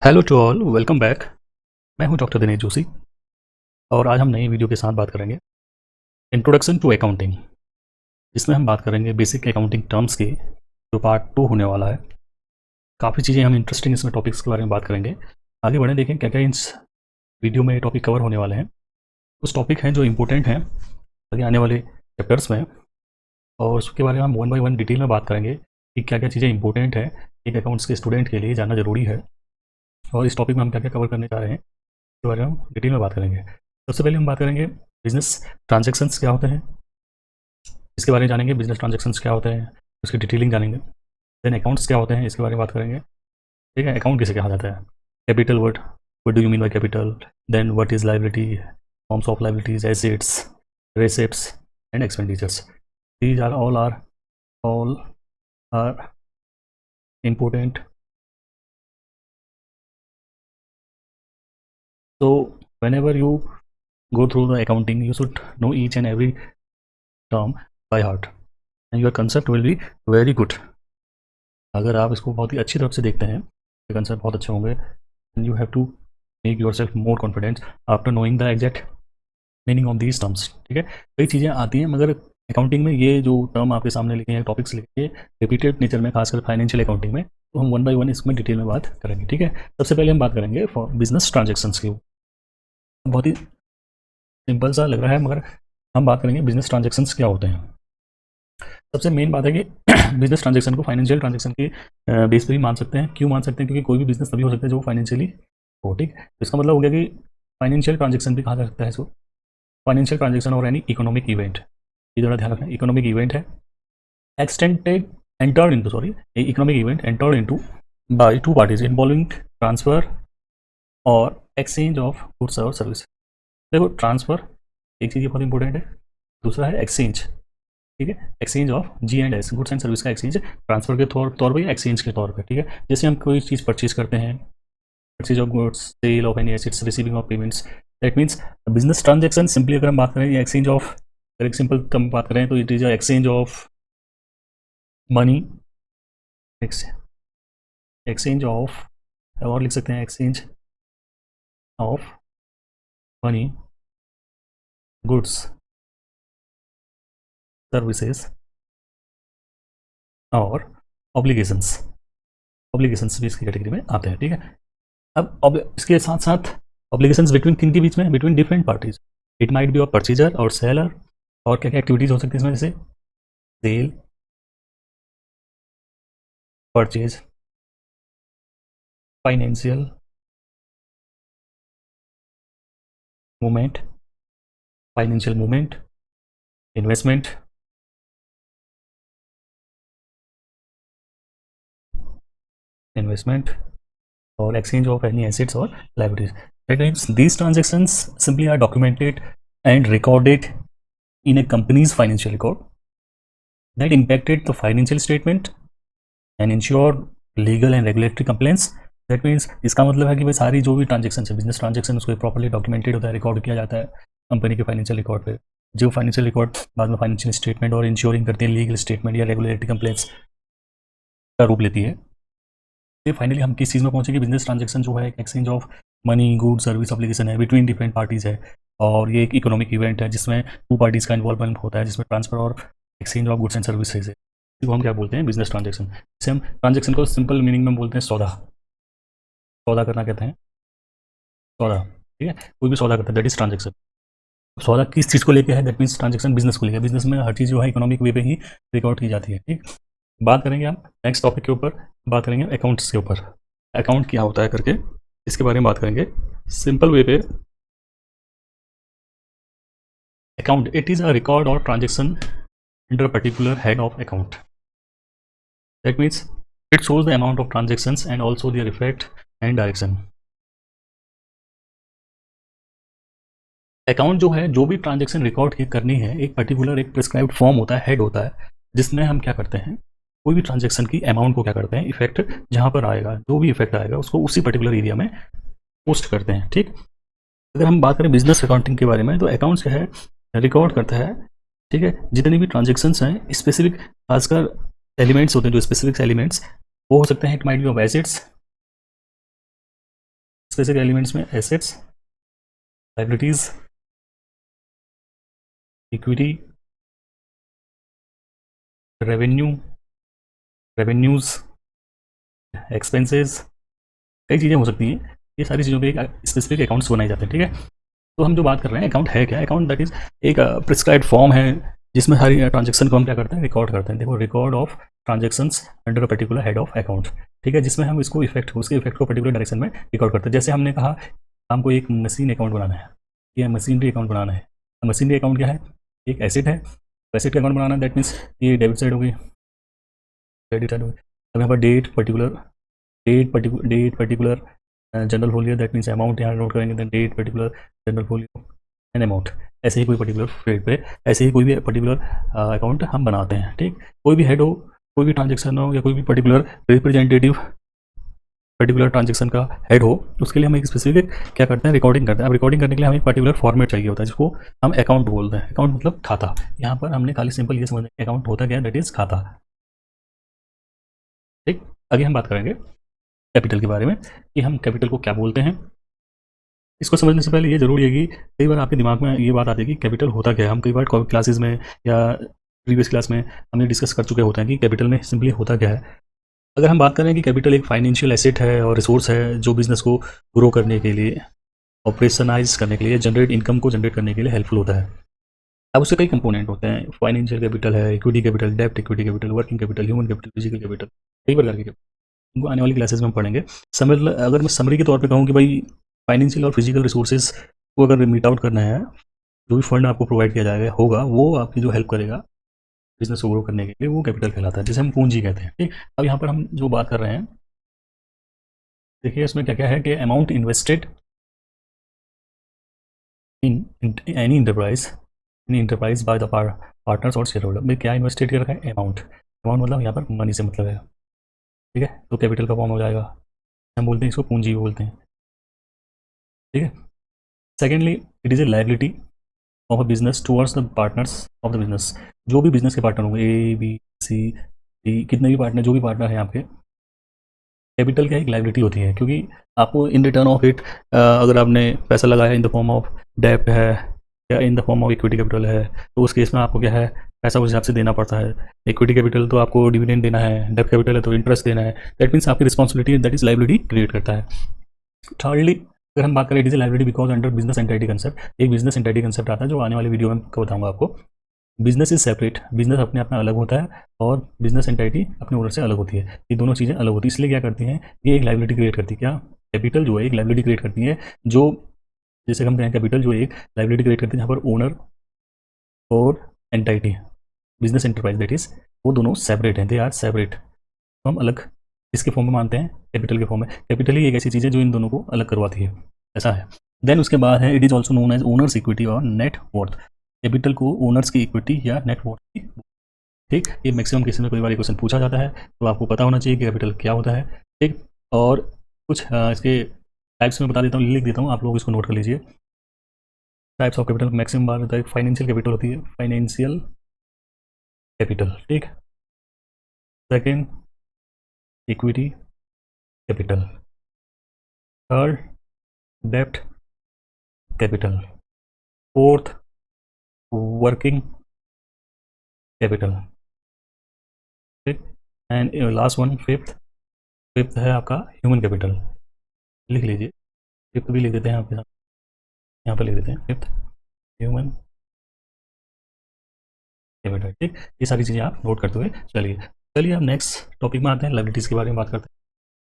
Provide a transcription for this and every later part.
Hello to all, welcome back. मैं हूं doctor Dinesh Joshi और आज हम नई वीडियो के साथ बात करेंगे इंट्रोडक्शन टू अकाउंटिंग, जिसमें हम बात करेंगे बेसिक अकाउंटिंग टर्म्स की, जो पार्ट 2 होने वाला है। काफ़ी चीज़ें हम इंटरेस्टिंग इसमें टॉपिक्स के बारे में बात करेंगे। आगे बढ़ें, देखें क्या क्या इस वीडियो में टॉपिक कवर होने वाले हैं। कुछ टॉपिक हैं जो इंपॉर्टेंट हैं आगे आने वाले चैप्टर्स में, और उसके बारे में हम वन बाई वन डिटेल में बात करेंगे कि क्या क्या चीज़ें इंपॉर्टेंट है एक अकाउंट्स के स्टूडेंट के लिए जानना ज़रूरी है, और इस टॉपिक में हम क्या क्या कवर करने जा रहे हैं के बारे में हम डिटेल में बात करेंगे। सबसे पहले हम बात करेंगे बिजनेस ट्रांजैक्शंस क्या होते हैं, इसके बारे में जानेंगे। बिजनेस ट्रांजैक्शंस क्या होते हैं, उसकी डिटेलिंग जानेंगे। देन अकाउंट्स क्या होते हैं, इसके बारे में बात करेंगे। ठीक है, अकाउंट किसे कहा जाता है, capital what do you mean by capital, then what is liability, forms of liabilities, assets, receipts and expenditures. These are all are important. So whenever you go through the accounting, you should know each and every term by heart and your concept will be very good. अगर आप इसको बहुत ही अच्छी तरफ से देखते हैं तो कंसेप्ट बहुत अच्छे होंगे। And you have to make yourself more confidence after knowing the exact meaning of these terms. ठीक है, कई चीज़ें आती हैं मगर अकाउंटिंग में ये जो टर्म आपके सामने लिखे हैं, टॉपिक्स लिखे हैं, रिपीटेड नेचर में, खासकर फाइनेंशियल अकाउंटिंग में, तो हम वन बाई वन इसमें डिटेल में बात करेंगे। ठीक है, सबसे पहले हम बात करेंगे फॉर बिजनेस ट्रांजेक्शन्स की। बहुत ही सिंपल सा लग रहा है मगर हम बात करेंगे बिजनेस ट्रांजेक्शन्स क्या होते हैं। सबसे मेन बात है कि बिजनेस ट्रांजेक्शन को फाइनेंशियल ट्रांजेक्शन के बेस पे भी मान सकते हैं। क्यों मान सकते हैं? क्योंकि कोई भी बिजनेस तभी हो सकता है जो फाइनेंशियली हो। ठीक, तो इसका मतलब हो गया कि फाइनेंशियल ट्रांजेक्शन भी कहा जा सकता है इसको। फाइनेंशियल ट्रांजेक्शन और एनी इकोनॉमिक इवेंट, ये जरा ध्यान रखना, इकोनॉमिक इवेंट है extended entered into sorry economic event entered into by two parties involving transfer और एक्सचेंज ऑफ गुड्स और सर्विस। देखो, ट्रांसफर एक चीज़ बहुत इंपॉर्टेंट है, दूसरा है एक्सचेंज। ठीक है, exchange of G and S, goods and service का एक्सचेंज ट्रांसफर के तौर पर या एक्सचेंज के तौर पर। ठीक है, जैसे हम कोई चीज़ परचेज करते हैं, purchase of goods, sale of any assets, receiving of payments, that means business transaction. Simply अगर हम बात करें एक्सचेंज ऑफ, अगर एक सिंपल कम बात करें तो it is exchange of money, exchange of, और लिख सकते हैं exchange of money, goods, services और ऑब्लिगेशंस। ऑब्लिगेशंस भी इसकी कैटेगरी में आते हैं। ठीक है, अब इसके साथ साथ ऑब्लिगेशंस बिटवीन किन के बीच में, between different parties. It might be of purchaser और सेलर, और क्या क्या एक्टिविटीज हो सकती है इसमें, जैसे sale, purchase, financial movement, financial movement, investment, और exchange of any assets or liabilities. That means these transactions simply are documented and recorded in a company's financial record that impacted the financial statement and ensure legal and regulatory compliance. That means इसका मतलब है कि भाई सारी जो भी transaction है, business transaction, उसको प्रॉपर्ली डॉक्यूमेंटेड होता है, रिकॉर्ड किया जाता है कंपनी के फाइनेंशियल रिकॉर्ड पे। जो फाइनेंशियल रिकॉर्ड बाद में फाइनेंशियल स्टेटमेंट और इंश्योरिंग करती है लीगल स्टेटमेंट या रेगुलेटरी कंप्लेंट्स का रूप लेती है। फिर फाइनली हम किस चीज़ में पहुंचे कि बिजनेस ट्रांजेक्शन जो है एक exchange of money, good, service, obligation है बिटवीन डिफरेंट पार्टीज है, और ये एक इकोनॉमिक इवेंट है जिसमें टू पार्टीज़ का इन्वॉल्वमेंट होता है, जिसमें ट्रांसफर और exchange of goods and services है। इसको हम क्या बोलते हैं, बिजनेस ट्रांजेक्शन। जैसे हम ट्रांजेक्शन को सिंपल मीनिंग में बोलते हैं सौदा। सौदा करना कहते हैं सौदा। ठीक है, कोई भी सौदा करता है, दैट इज ट्रांजेक्शन। सौदा किस चीज़ को लेकर है, दैट मीन्स ट्रांजेक्शन बिजनेस को लेकर। बिजनेस में हर चीज़ जो है इकोनॉमिक वे पे ही रिकॉर्ड की जाती है। ठीक, बात करेंगे हम नेक्स्ट टॉपिक के ऊपर, बात करेंगे अकाउंट्स के ऊपर। अकाउंट क्या होता है करके इसके बारे में बात करेंगे सिंपल वे पे। Account, it is a record और transaction under particular head of account. That means it shows the amount of transactions and also their effect and direction. Account जो है, जो भी ट्रांजेक्शन रिकॉर्ड करनी है, एक पर्टिकुलर एक प्रिस्क्राइब्ड फॉर्म होता है, हेड होता है, जिसमें हम क्या करते हैं, कोई भी ट्रांजेक्शन की अमाउंट को क्या करते हैं, इफेक्ट जहाँ पर आएगा, जो भी इफेक्ट आएगा उसको उसी पर्टिकुलर एरिया में पोस्ट करते हैं। ठीक, अगर हम बात करें बिजनेस अकाउंटिंग के बारे में, तो अकाउंट्स क्या है, रिकॉर्ड करता है। ठीक है, जितनी भी ट्रांजेक्शन्स हैं, स्पेसिफिक खासकर एलिमेंट्स होते हैं, जो स्पेसिफिक एलिमेंट्स वो हो सकते हैं, it might be of assets, specific elements में assets, liabilities, equity, revenues, expenses, कई चीज़ें हो सकती हैं। ये सारी चीज़ों पे एक स्पेसिफिक अकाउंट्स बनाए जाते हैं, ठीक है। तो हम जो बात कर रहे हैं अकाउंट है क्या, अकाउंट दैट इज़ एक प्रिस्क्राइब्ड फॉर्म है जिसमें सारी ट्रांजेक्शन को हम क्या करते हैं, रिकॉर्ड करते हैं। देखो, record of transactions under a particular head of account, ठीक है, जिसमें हम इसको उसके इफेक्ट को पर्टिकुलर डायरेक्शन में रिकॉर्ड करते हैं। जैसे हमने कहा हमको एक मशीन अकाउंट बनाना है या मशीनरी अकाउंट बनाना है। मशीनरी अकाउंट क्या है, एक एसेट है, एसेट का अकाउंट बनाना है, दैट मीन्स ये डेबिट साइड हो गई, क्रेडिट साइड हो गई। अब यहाँ पर date particular journal folio, that means amount यहाँ नोट करेंगे, then date particular journal folio and amount. ऐसे ही कोई पर्टिकुलर फेड पे ऐसे ही कोई भी पर्टिकुलर अकाउंट हम बनाते हैं, ठीक। कोई भी हेड हो, कोई भी ट्रांजेक्शन हो, या कोई भी पर्टिकुलर रिप्रेजेंटेटिव पर्टिकुलर ट्रांजेक्शन का हेड हो, उसके लिए हम एक स्पेसिफिक क्या करते हैं, रिकॉर्डिंग करते हैं। अब रिकॉर्डिंग करने के लिए हमें एक पर्टिकुलर फॉर्मेट चाहिए होता है जिसको हम अकाउंट बोलते हैं। अकाउंट मतलब खाता। यहाँ पर हमने खाली सिंपल ये समझना अकाउंट होता क्या है, दैट इज खाता, ठीक। आगे हम बात करेंगे कैपिटल के बारे में कि हम कैपिटल को क्या बोलते हैं। इसको समझने से पहले ये जरूरी है कि कई बार आपके दिमाग में ये बात आती है कि कैपिटल होता क्या है। हम कई बार क्लासेस में या प्रीवियस क्लास में हमने डिस्कस कर चुके होते हैं कि कैपिटल में सिंपली होता क्या है। अगर हम बात करें कि कैपिटल एक फाइनेंशियल एसेट है और रिसोर्स है जो बिजनेस को ग्रो करने के लिए, ऑपरेशनाइज करने के लिए, जनरेट इनकम को जनरेट करने के लिए हेल्पफुल होता है। अब उसके कई कंपोनेंट होते हैं, फाइनेंशियल कैपिटल है, इक्विटी कैपिटल, डेब्ट equity capital, working capital, human capital, physical capital, कई प्रकार के कैपिटल, उनको आने वाली क्लासेस में हम पढ़ेंगे। अगर मैं समरी के तौर पे कहूँ कि भाई फाइनेंशियल और फिजिकल रिसोर्सेज को अगर मीट आउट करना है, जो भी फंड आपको प्रोवाइड किया जाएगा होगा वो आपकी जो हेल्प करेगा बिजनेस को ग्रो करने के लिए, वो कैपिटल कहलाता है, जिसे हम पूंजी कहते हैं, ठीक। अब यहाँ पर हम जो बात कर रहे हैं, देखिए इसमें क्या क्या है कि amount invested in any enterprise by the partners और शेयर होल्डर। में क्या इन्वेस्टेड कर रखा है, अमाउंट। अमाउंट मतलब यहाँ पर मनी से मतलब है, ठीक है। तो कैपिटल का फॉर्म हो जाएगा, हम बोलते हैं इसको पूंजी बोलते हैं, ठीक है। Secondly, it is a liability of a business towards the partners of the business. जो भी बिजनेस के पार्टनर होंगे, ए बी सी डी, कितने भी पार्टनर, जो भी पार्टनर हैं आपके, कैपिटल क्या एक लाइबिलिटी होती है, क्योंकि आपको इन रिटर्न ऑफ इट अगर आपने पैसा लगाया इन द फॉर्म ऑफ डेब्ट है या in the form of equity capital है, तो उस केस में आपको क्या है, पैसा उस हिसाब से देना पड़ता है। इक्विटी कैपिटल तो आपको डिविडेंड देना है, डेब्ट कैपिटल है तो इंटरेस्ट देना है। दैट मीन्स आपकी responsibility, that is liability create करता है। थर्डली, अगर हम बात करें, it is liability because under business entity concept, एक बिजनेस एंटिटी कंसेप्ट आता है जो आने वाले वीडियो में बताऊंगा आपको। बिजनेस इज सेपरेट, बिजनेस अपने आप में अलग होता है और बिजनेस एंटिटी अपने ओनर से अलग होती है। ये दोनों चीज़ें अलग होती है, इसलिए क्या करती हैं, ये एक लाइबिलिटी क्रिएट करती है। क्या, कैपिटल जो है एक लाइबिलिटी क्रिएट करती है, जो जैसे हम कहें कैपिटल जो एक लाइबिलिटी क्रिएट करती है जहाँ पर ओनर और entity, business enterprise that is, वो दोनों सेपरेट हैं, दे आर सेपरेट। तो हम अलग इसके फॉर्म में मानते हैं, कैपिटल के फॉर्म में। कैपिटल ही एक ऐसी चीज़ है जो इन दोनों को अलग करवाती है, ऐसा है। देन उसके बाद है, it is also known as owners equity और नेट वर्थ। कैपिटल को ओनर्स की इक्विटी या नेट वर्थ की, ठीक। ये मैक्सिमम केस में कई बार क्वेश्चन पूछा जाता है, तो आपको पता होना चाहिए कि कैपिटल क्या होता है, ठीक। और कुछ इसके टाइप्स में बता देता हूँ, लिख देता हूँ, आप लोग इसको नोट कर लीजिए। टाइप्स ऑफ कैपिटल मैक्सिमम बार होता है, फाइनेंशियल कैपिटल होती है, फाइनेंशियल कैपिटल, ठीक। Second, equity capital. थर्ड, डेब्ट कैपिटल। फोर्थ, वर्किंग कैपिटल, ठीक। एंड लास्ट वन, फिफ्थ है आपका ह्यूमन कैपिटल। लिख लीजिए, फिफ्थ भी लिख देते हैं आपके साथ, यहाँ पर लिख देते हैं फिफ्थ, ह्यूमन कैपिटल, ठीक। ये सारी चीज़ें आप नोट करते हुए चलिए। चलिए अब नेक्स्ट टॉपिक में आते हैं, लाइबिलिटीज़ के बारे में बात करते हैं।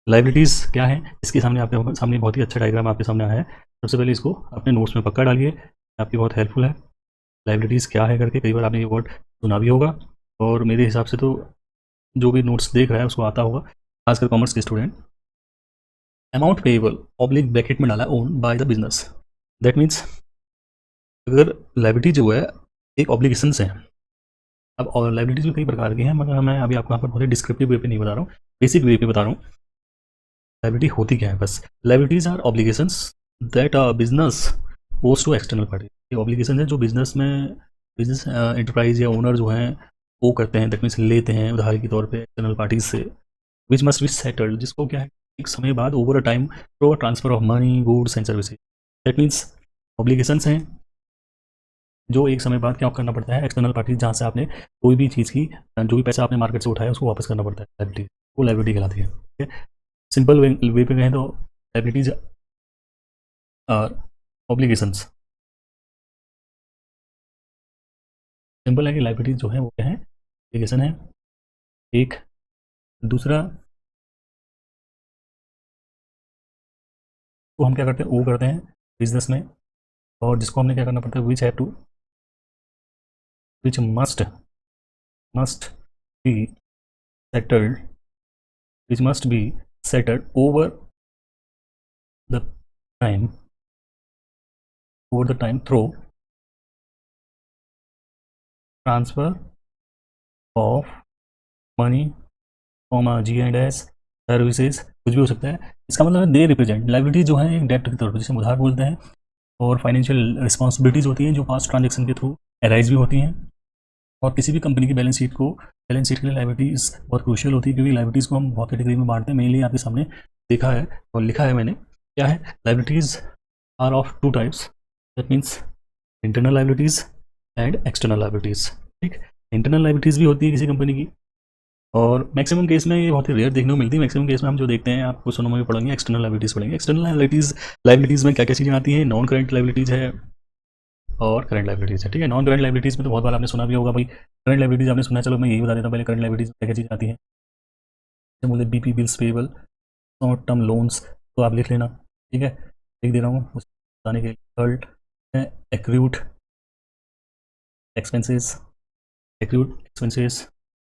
लाइबिलिटीज़ क्या है, इसके सामने आपके सामने बहुत ही अच्छा डायग्राम आपके सामने आया है। सबसे पहले इसको अपने नोट्स में पक्का डालिए, आपकी बहुत हेल्पफुल है। लाइबिलिटीज़ क्या है करके कई बार आपने ये वर्ड सुना भी होगा, और मेरे हिसाब से तो जो भी नोट्स देख रहा है उसको आता होगा, खासकर कॉमर्स के student. Amount payable oblique bracket में डाला own by the business, that means अगर लाइबिलिटी जो है एक ऑब्लिगेशंस है। अब और लाइबिलिटीज भी कई प्रकार की हैं, मगर मैं अभी आपको यहाँ पर बहुत ही डिस्क्रिप्टिव वे पे नहीं बता रहा हूँ, बेसिक वे पे बता रहा हूँ। लाइबिलिटी होती क्या है, बस liabilities are obligations that business owes to external party. ये ऑब्लिगेशन है जो बिजनेस में बिजनेस एंटरप्राइज या ओनर जो हैं वो करते हैं, दैट मीन्स लेते हैं उधार के तौर पे एक्सटर्नल पार्टीज से, विच मस्ट बी सेटल्ड, जिसको क्या है एक समय बाद over a time through transfer of money goods and services. That means obligations हैं जो एक समय बाद क्या करना पड़ता है, एक्सटर्नल पार्टी जहाँ से आपने कोई भी चीज़ की जो भी पैसा आपने मार्केट से उठाया उसको वापस करना पड़ता है, लाइबिलिटी, वो लाइबिलिटी कहलाती है। ठीक है, सिंपल वे पे कहें तो लाइबिलिटीज आर ऑब्लिगेशंस। सिंपल है कि लाइबिलिटीज जो है वो क्या है, ऑब्लिगेशन है एक। दूसरा वो हम क्या करते हैं, वो करते हैं बिजनेस में, और जिसको हमने क्या करना पड़ता है, which have to which must be settled which must be settled the time over the time through transfer of money from G and S services, कुछ भी हो सकता है। इसका मतलब है दे रिप्रेजेंट लाइबिलिटी जो है एक डेट के तौर पर, जिसे हम उधार बोलते हैं, और फाइनेंशियल रिस्पॉन्सिबिलिटीज़ होती हैं जो पास्ट ट्रांजेक्शन के थ्रू एराइज भी होती हैं। और किसी भी कंपनी की बैलेंस शीट के लिए लाइबिलिटीज़ बहुत क्रूशियल होती है, क्योंकि लाइबिलिटीज़ को हम बहुत कैटेगरी में बांटते हैं। मेनली आपके सामने देखा है और लिखा है मैंने, क्या है, liabilities are of two types, that means internal liabilities and external liabilities. ठीक, इंटरनल लाइबिलिटीज़ भी होती है किसी कंपनी की, और मैक्सिमम केस में ये बहुत ही रेयर देखने को मिलती है। मैक्सिमम केस में हम जो देखते हैं, आपको सुनो में भी पढ़ेंगे, एक्सटर्नल लाइबिलिटीज़ पढ़ेंगे। एक्सटर्नल लाइबिलिटीज़ में क्या क्या चीज़ें आती हैं, नॉन करेंट लाइबिलिटीज़ है और करंट लाइबिलिटीज़ है। ठीक है, नॉन करंट लाइबिलिटीज़ में तो बहुत बार आपने सुना भी होगा भाई, करंट लाइबिलिटीज़ आपने सुना है, चलो मैं यही बता देता हूँ पहले करंट लाइबिलिटीज़ में क्या क्या चीज़ आती है। जैसे बोले BP bills payable, short term loans, तो आप लिख लेना। ठीक है, लिख दे रहा हूँ उस बताने के लिए। थर्ड है एक्रूड एक्सपेंसेस,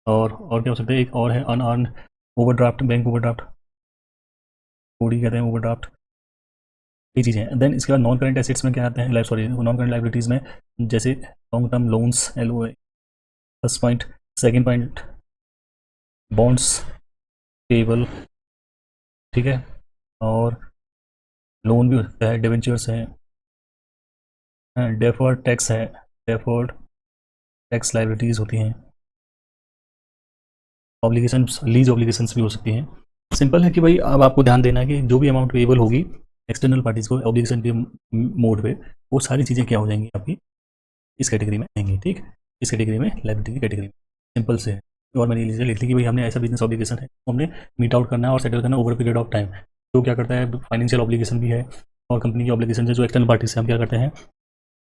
और क्या हो सकता है, एक और है unearned overdraft, bank overdraft, OD कहते हैं ओवरड्राफ्ट, ये चीज़ें हैं। देन इसके बाद नॉन करंट एसेट्स में क्या आते हैं, सॉरी नॉन करंट लाइबिलिटीज़ में, जैसे long term loans, LOA, first point. Second point bonds payable, ठीक है, और लोन भी होता है, डिवेंचर्स हैं, डेफर्ड टैक्स है, डेफर्ड टैक्स लाइबिलिटीज़ होती हैं, ऑब्लिगेशंस, लीज ऑब्लिगेशंस भी हो सकती हैं। सिंपल है कि भाई अब आपको ध्यान देना है कि जो भी अमाउंट पेबल होगी एक्सटर्नल पार्टीज़ को ऑब्लिगेशन के मोड पे, वो सारी चीज़ें क्या हो जाएंगी, आपकी इस कैटेगरी में आएंगी। ठीक, इस कैटेगरी में, लाइबिलिटी की कैटेगरी में, सिंपल से है। और मैंने लीजिए लिख ली कि भाई हमने ऐसा बिजनेस ऑब्लिगेशन है तो हमने मीट आउट करना है और सेटल करना है ओवर पीरियड ऑफ टाइम। तो क्या करता है, फाइनेंशियल ऑब्लिगेशन भी है और कंपनी की ऑब्लिगेशन है, जो एक्सटर्नल पार्टी से हम क्या करते हैं,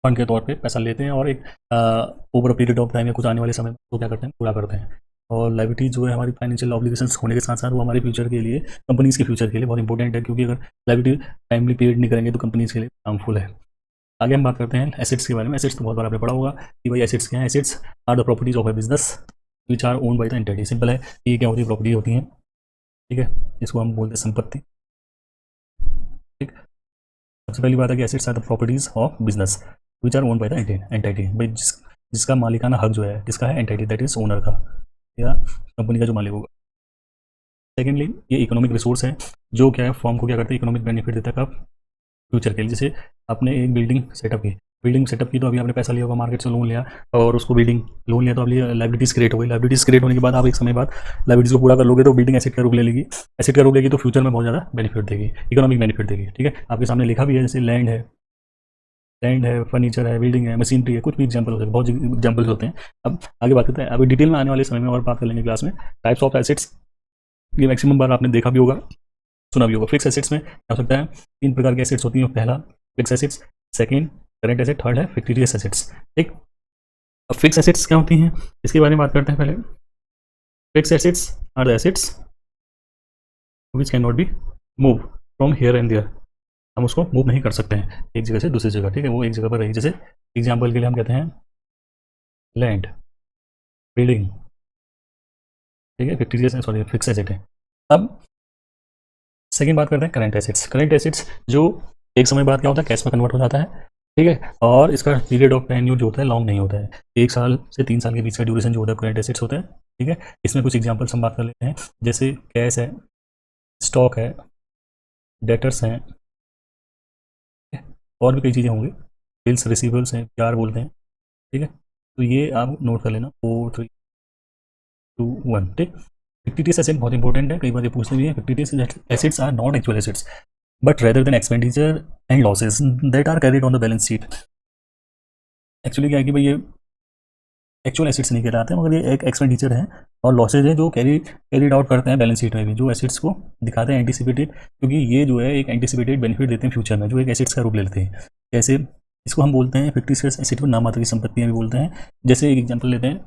फंड के तौर पे पैसा लेते हैं और एक ओवर पीरियड ऑफ टाइम या कुछ आने वाले समय में वो क्या करते हैं, पूरा करते हैं। और लाइबिलिटी जो है हमारी फाइनेंशियल ऑब्लिगेशंस होने के साथ साथ वो हमारे फ्यूचर के लिए, कंपनीज़ के फ्यूचर के लिए बहुत इंपॉर्टेंट है, क्योंकि अगर लाइबिलिटी टाइमली पेड नहीं करेंगे तो कंपनीज़ के लिए हार्मफुल है। आगे हम बात करते हैं एसेट्स के बारे में। एसेट्स तो बहुत बार आपने पढ़ा होगा कि भाई एसेट्स क्या है। Assets are the properties of a business which are own by the entity. Simple है, ये क्या होती है, प्रॉपर्टी होती हैं। ठीक है, इसको हम बोलते हैं संपत्ति। ठीक, सबसे पहली बात है कि assets are the properties of business which are own by the entity. भाई जिसका मालिकाना हक जो है किसका है, एंटिटी, दैट इज ओनर का या कंपनी का जो मालिक होगा। सेकेंडली ये इकोनॉमिक रिसोर्स है जो क्या है, फॉर्म को क्या करते हैं, इकोनॉमिक बेनिफिट देता है कब, फ्यूचर के लिए। जैसे आपने एक बिल्डिंग सेटअप की तो अभी आपने पैसा लिया होगा, मार्केट से लोन लिया और उसको बिल्डिंग लोन लिया, तो अभी लाइबिलिटीज क्रिएट हो गई। लाइबिलिटीज क्रिएट होने के बाद आप एक समय बाद लाइबिलिटीज को पूरा कर लोगे तो बिल्डिंग एसेट का रूप ले लेगी। एसेट का रूप लेगी तो फ्यूचर में बहुत ज़्यादा बेनिफिट देगी, इकोनॉमिक बेनिफिट देगी। ठीक है, आपके सामने लिखा भी है, जैसे लैंड है, फर्नीचर है, बिल्डिंग है, मशीनरी है, कुछ भी एग्जाम्पल होते हैं, बहुत एग्जाम्पल्स होते हैं। अब आगे बात करते हैं, अभी डिटेल में आने वाले समय में और बात कर लेंगे क्लास में। टाइप्स ऑफ एसेट्स, ये मैक्सिमम बार आपने देखा भी होगा, सुना भी होगा। फिक्स एसेट्स में क्या हो सकता है, 3 प्रकार के एसेट्स होती हैं। पहला fix assets, second current asset, third है फिक्टिशियस एसेट्स। ठीक, अब फिक्स एसेट्स क्या होती हैं, इसके बारे में बात करते हैं पहले। Fix assets are the assets which can not be move from here and there. हम उसको मूव नहीं कर सकते हैं एक जगह से दूसरी जगह। ठीक है, वो एक जगह पर रही। जैसे एग्जाम्पल के लिए हम कहते हैं लैंड, बिल्डिंग, ठीक है, फिक्टिशियस सॉरी फिक्स एसेट है। अब सेकेंड बात करते हैं करंट एसेट्स। करंट एसेट्स जो एक समय बाद क्या होता है, कैश में कन्वर्ट हो जाता है। ठीक है, और इसका पीरियड ऑफ टेन्यूर जो होता है लॉन्ग नहीं होता है, 1 साल से 3 साल के बीच का ड्यूरेशन जो होता है करंट एसेट्स होता है। ठीक है, इसमें कुछ एग्जांपल्स हम बात कर लेते हैं, जैसे कैश है, स्टॉक है, डेटर्स हैं, और भी कई चीज़ें होंगी, बिल्स रिसीवेबल्स हैं, प्यार बोलते हैं। ठीक है, तो ये आप नोट कर लेना, 4 3 2 1। ठीक, fictitious एसेट बहुत इंपॉर्टेंट है, कई बार ये पूछते भी हैं। fictitious assets are not actual assets but rather then expenditure and losses that are carried on the balance sheet. Actually क्या है कि भाई ये एक्चुअल एसेट्स नहीं कहलाते हैं, मगर ये एक एक्सपेंडिचर है और लॉसेज है जो कैरीड आउट करते हैं बैलेंस शीट में भी, जो एसेट्स को दिखाते हैं एंटिसिपेटेड, क्योंकि ये जो है एक एंटिसिपेटेड बेनिफिट देते हैं फ्यूचर में, जो एक एसेट्स का रूप ले लेते हैं। कैसे? इसको हम बोलते हैं फिक्टिशियस एसेट को नाम मात्र की संपत्तियाँ भी बोलते हैं। जैसे एक एग्जाम्पल लेते हैं,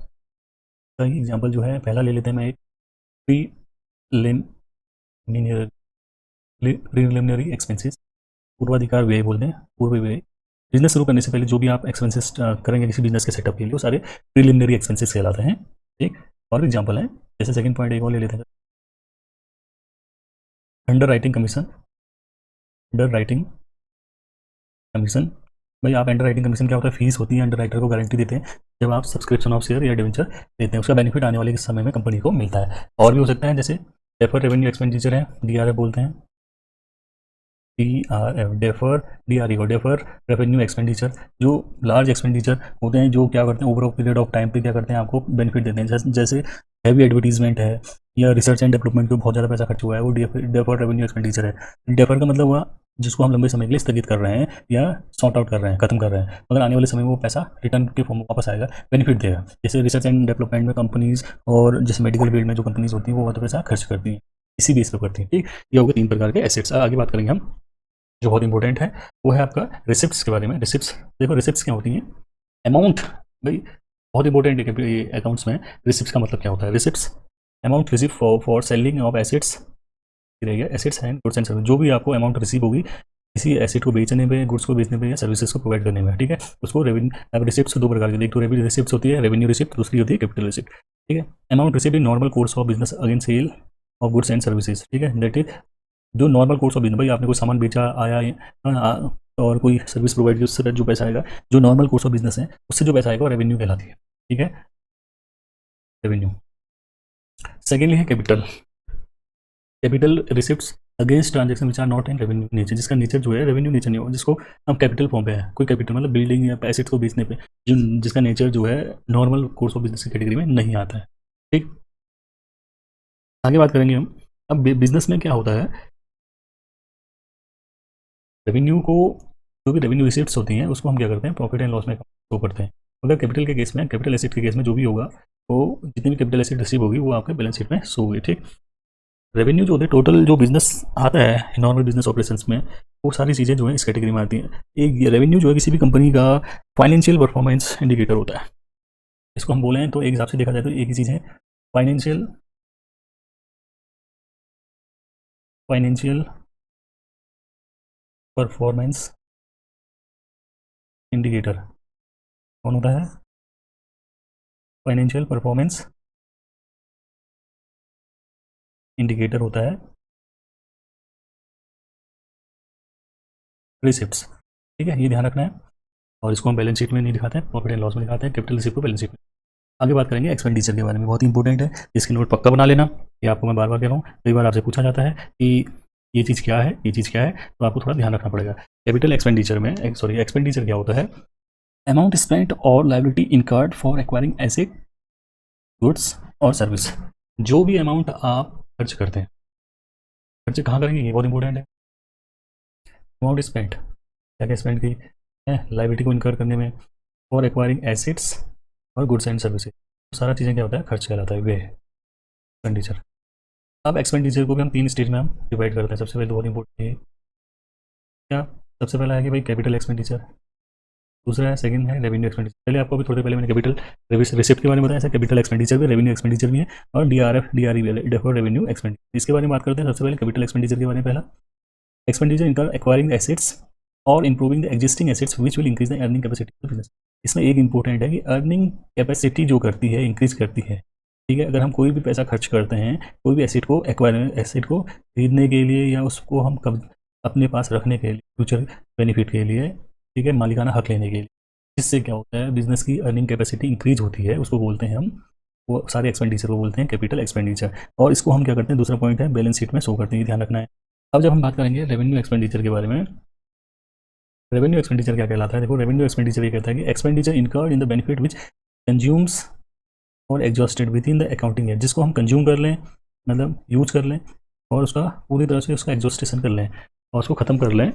कई एग्जाम्पल जो है पहला ले लेते हैं, मैं एक प्रीलिमिनरी एक्सपेंसेस, पूर्वाधिकार व्यय बोलते हैं, पूर्व व्यय। बिजनेस शुरू करने से पहले जो भी आप एक्सपेंसेस करेंगे किसी बिजनेस के सेटअप के लिए, वो सारे प्रीलिमिनरी एक्सपेंसेस कहलाते हैं। ठीक, और एग्जांपल है, जैसे सेकंड पॉइंट एक और ले लेते हैं, under writing commission. Under writing commission, भाई आप अंडर राइटिंग कमीशन क्या होता है? फीस होती है, अंडर राइटर को गारंटी देते हैं जब आप सब्सक्रिप्शन ऑफ शेयर या डिवेंचर देते हैं, उसका बेनिफिट आने वाले समय में कंपनी को मिलता है। और भी हो सकता है, जैसे डेफर रेवेन्यू एक्सपेंडिचर है, DRF बोलते हैं, DRF, defer, DRE, defer revenue expenditure, जो लार्ज एक्सपेंडिचर होते हैं, जो क्या करते हैं ओवर पीरियड ऑफ टाइम पे क्या करते हैं, आपको बेनिफिट देते हैं। जैसे हैवी एडवर्टीजमेंट है या रिसर्च एंड डेवलपमेंट पे बहुत ज़्यादा पैसा खर्च हुआ है, वो डेफर रेवेन्यू एक्सपेंडिचर है। डेफर का मतलब हुआ जिसको हम लंबे समय के लिए स्थगित कर रहे हैं या सॉर्ट आउट कर रहे हैं, खत्म कर रहे हैं, मगर आने वाले समय में वो पैसा रिटर्न के फॉर्म में वापस आएगा, बेनिफिट देगा। जैसे रिसर्च एंड डेवलपमेंट में कंपनीज और जैसे मेडिकल फील्ड में जो कंपनीज होती हैं वो बहुत पैसा खर्च करती हैं, इसी बेस पर करती हैं। ठीक, ये हो गए 3 प्रकार के एसेट्स। आगे बात करेंगे हम, जो बहुत इंपॉर्टेंट है वो है आपका रिसिप्ट्स के बारे में। रिसिप्ट्स, देखो रिसिप्ट्स क्या होती हैं? अमाउंट, भाई बहुत इंपॉर्टेंट है ये अकाउंट्स में। रिसिप्ट्स का मतलब क्या होता है? Receipts amount receive for selling of assets, रहेगा assets and goods and service, जो भी आपको अमाउंट रिसीव होगी किसी एसेट को बेचने पे, गुड्स को बेचने पे या सर्विसेज को प्रोवाइड करने में, ठीक है, उसको रेवेन्यू। अब रिसिप्ट्स 2 प्रकार की, एक तो रेवेन्यू रिसिप्ट्स होती है, रेवेन्यू रिसिप्ट, दूसरी होती है कैपिटल रिसिप्ट। ठीक है, amount receipt in normal course of business again sale of goods and services, ठीक है, दैट इज जो नॉर्मल कोर्स ऑफ बिजनेस, भाई आपने कोई सामान बेचा आया और कोई सर्विस प्रोवाइड की, उससे जो पैसा आएगा, जो नॉर्मल कोर्स ऑफ बिजनेस है उससे जो पैसा आएगा वो रेवेन्यू कहलाती है। ठीक है, रेवेन्यू। सेकेंडली है capital. Capital receipts against transaction which are not in revenue nature, जिसका नेचर जो है रेवेन्यू नेचर नहीं होगा, जिसको हम कैपिटल फॉर्म पे है, कोई कैपिटल मतलब बिल्डिंग या एसेट्स को बेचने पे, जो जिसका नेचर जो है नॉर्मल कोर्स ऑफ बिजनेस की कैटेगरी में नहीं आता है। ठीक, आगे बात करेंगे हम। अब बिजनेस में क्या होता है, रेवेन्यू को, जो भी रेवेन्यू रिसिप्ट्स होती हैं उसको हम क्या करते हैं, प्रॉफिट एंड लॉस में शो करते हैं। अगर कैपिटल के केस में, कैपिटल एसेट के केस में जो भी होगा, वो जितनी भी कैपिटल एसेट रिसीव होगी वो आपके बैलेंस शीट में शो होगी। ठीक, रेवेन्यू जो होते हैं टोटल जो बिजनेस आता है नॉर्मल बिजनेस ऑपरेशंस में, वो सारी चीज़ें जो है इस कैटेगरी में आती हैं। एक रेवेन्यू जो है किसी भी कंपनी का फाइनेंशियल परफॉर्मेंस इंडिकेटर होता है। इसको हम बोलें तो एक हिसाब से देखा जाए तो एक ही चीज़ है, फाइनेंशियल परफॉर्मेंस इंडिकेटर कौन होता है? फाइनेंशियल परफॉर्मेंस इंडिकेटर होता है रिसिप्ट्स। ठीक है, ये ध्यान रखना है, और इसको हम बैलेंस शीट में नहीं दिखाते हैं, प्रॉफिट एंड लॉस में दिखाते हैं, कैपिटल रिसिप्ट को बैलेंस शीट में। आगे बात करेंगे एक्सपेंडिचर के बारे में, बहुत इंपॉर्टेंट है, इसकी नोट पक्का बना लेना। ये आपको मैं बार बार कह रहा हूँ, कई बार आपसे पूछा जाता है कि ये चीज़ क्या है, ये चीज़ क्या है, तो आपको थोड़ा ध्यान रखना पड़ेगा। कैपिटल एक्सपेंडिचर में, सॉरी, एक्सपेंडिचर क्या होता है? अमाउंट स्पेंट और liability incurred for acquiring asset, goods और सर्विस, जो भी अमाउंट आप खर्च करते हैं, खर्च कहाँ करेंगे ये बहुत इंपॉर्टेंट है। अमाउंट स्पेंट, क्या क्या स्पेंड की है लायबिलिटी को इनकर करने में, और एक्वायरिंग एसेट्स और गुड्स एंड सर्विसेज, सारा चीज़ें क्या होता है, खर्च कहलाता है, वे एक्सपेंडिचर। अब एक्सपेंडिचर को भी हम 3 स्टेज में हम डिवाइड करते हैं। सबसे पहले तो बहुत इंपॉर्टेंट है क्या, सबसे पहला है कि भाई कैपिटल एक्सपेंडिचर, दूसरा है, सेकंड है रेवेन्यू एक्सपेंडिचर। पहले आपको भी थोड़े पहले मैंने कैपिटल रिसिप्ट के बारे में बताया, ऐसा कैपिटल एक्सपेंडिचर भी, रेवेन्यू एक्सपेंडिचर भी है, और DRF DRE भी है, डेफर्ड रेवेन्यू एक्सपेंडिचर। इसके बारे में बात करते हैं। सबसे पहले कैपिटल एक्सपेंडिचर के बारे में, पहला एक्सपेंडिचर इनकर एक्वायरिंग एसेट्स और improving the existing assets which will increase the earning capacity of business. इसमें एक इंपॉर्टेंट है कि अर्निंग कैपेसिटी जो करती है, इंक्रीज करती है। ठीक है, अगर हम कोई भी पैसा खर्च करते हैं कोई भी एसेट को, एक्वायर एसेट को खरीदने के लिए या उसको हम कब अपने पास रखने के लिए, फ्यूचर बेनिफिट के लिए, ठीक है, मालिकाना हक लेने के लिए, इससे क्या होता है, बिजनेस की अर्निंग कैपेसिटी इंक्रीज होती है, उसको बोलते हैं हम, वो सारे एक्सपेंडिचर को बोलते हैं कैपिटल एक्सपेंडिचर। और इसको हम क्या करते हैं, दूसरा पॉइंट है, बैलेंस शीट में शो करते हैं, ध्यान रखना है। अब जब हम बात करेंगे रेवेन्यू एक्सपेंडिचर के बारे में, रेवेन्यू एक्सपेंडिचर क्या कहलाता है? देखो, रेवेन्यू एक्सपेंडिचर ये कहता है कि expenditure incurred in the benefit which consumes और exhausted within the accounting year, जिसको हम कंज्यूम कर लें मतलब यूज कर लें और उसका पूरी तरह से उसका एग्जॉस्टेशन कर लें और उसको ख़त्म कर लें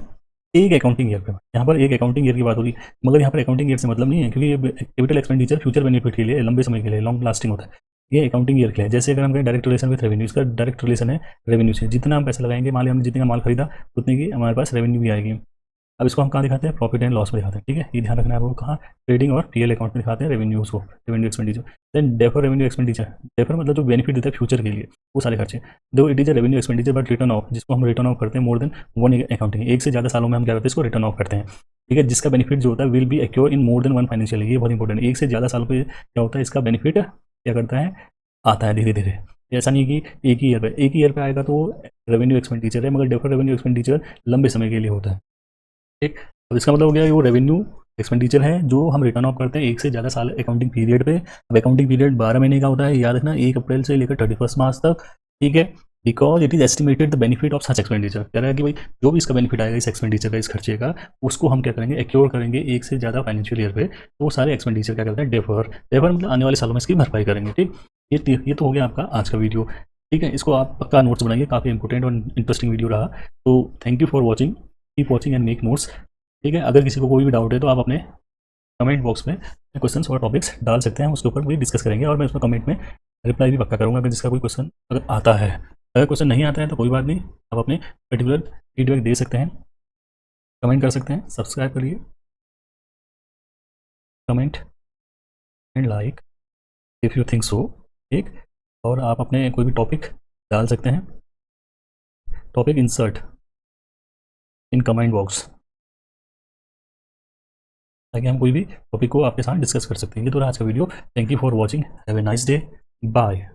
एक अकाउंटिंग ईयर पे। यहाँ पर एक अकाउंटिंग ईयर की बात होगी, मगर यहाँ पर अकाउंटिंग ईयर से मतलब नहीं है, क्योंकि ये कैपिटल एक्सपेंडिचर फ्यूचर बेनिफिट के लिए, लंबे समय के लिए, लॉन्ग लास्टिंग होता है। ये अकाउंटिंग ईयर के लिए, जैसे अगर हम कहें डायरेक्ट रिलेशन विथ रेवेन्यू, इसका डायरेक्ट रिलेशन है रेवेन्यू से। जितना हम पैसा लगाएंगे, मान लिया हमने जितने का माल खरीदा, उतने की हमारे पास रेवेन्यू भी आएगी। अब इसको हम कहाँ दिखाते हैं, प्रॉफिट एंड लॉस में दिखाते हैं, ठीक है। ये ध्यान रखना है आपको, कहाँ, ट्रेडिंग और पीएल अकाउंट में दिखाते हैं रेवेन्यूज को, revenue expenditure. Then defer revenue expenditure, defer मतलब जो बेनिफिट देता है फ्यूचर के लिए, वो सारे खर्चे। दो it is revenue expenditure but return of, जिसको हम रिटर्न ऑफ करते हैं मोर देन वन अकाउंटिंग, एक से ज़्यादा सालों में हम क्या करते हैं, इसको रिटर्न ऑफ करते हैं, ठीक है। जिसका बेनिफिट जो होता है will be accrue in more than one financial, ये बहुत इंपॉर्टेंट है। एक से ज़्यादा सालों पे क्या होता है, इसका बेनिफिट क्या करता है, आता है धीरे धीरे। ऐसा नहीं कि एक ही ईयर पे आएगा तो रेवेन्यू एक्सपेंडिचर है, मगर डेफर रेवेन्यू एक्सपेंडिचर लंबे समय के लिए होता है, ठीक। अब इसका मतलब हो गया वो रेवेन्यू एक्सपेंडिचर है जो हम रिटर्न ऑफ करते हैं एक से ज़्यादा साल अकाउंटिंग पीरियड पे। अब अकाउंटिंग पीरियड 12 महीने का होता है, याद रखना, 1 अप्रैल से लेकर 31 मार्च तक, ठीक है। Because it is estimated the benefit of such expenditure, कह रहा है कि भाई जो भी इसका बेनिफिट आएगा इस एक्सपेंडिचर का, इस खर्चे का, उसको हम क्या करेंगे, एक्योर करेंगे एक से ज़्यादा फाइनेंशियल ईयर पे। तो वो सारे एक्सपेंडिचर क्या करते हैं, डेफर, डेफर मतलब आने वाले सालों में इसकी भरपाई करेंगे, ठीक। ये तो हो गया आपका आज का वीडियो, ठीक है। इसको आप पक्का नोट्स बनाइए, काफ़ी इंपॉर्टेंट और इंटरेस्टिंग वीडियो रहा। तो thank you for watching, keep watching and make notes, ठीक है। अगर किसी को कोई भी डाउट है तो आप अपने कमेंट बॉक्स में क्वेश्चंस और टॉपिक्स डाल सकते हैं, उसके ऊपर भी डिस्कस करेंगे और मैं उसमें कमेंट में रिप्लाई भी पक्का करूँगा, अगर जिसका कोई क्वेश्चन अगर आता है। अगर क्वेश्चन नहीं आता है तो कोई बात नहीं, आप अपने पर्टिकुलर फीडबैक दे सकते हैं, कमेंट कर सकते हैं। सब्सक्राइब करिए, comment and like if you think so, ठीक। और आप अपने कोई भी टॉपिक डाल सकते हैं, topic insert in comment box, ताकि हम कोई भी टॉपिक को आपके साथ डिस्कस कर सकते हैं। ये तो रहा आज का video. Thank you for watching, have a nice day, bye.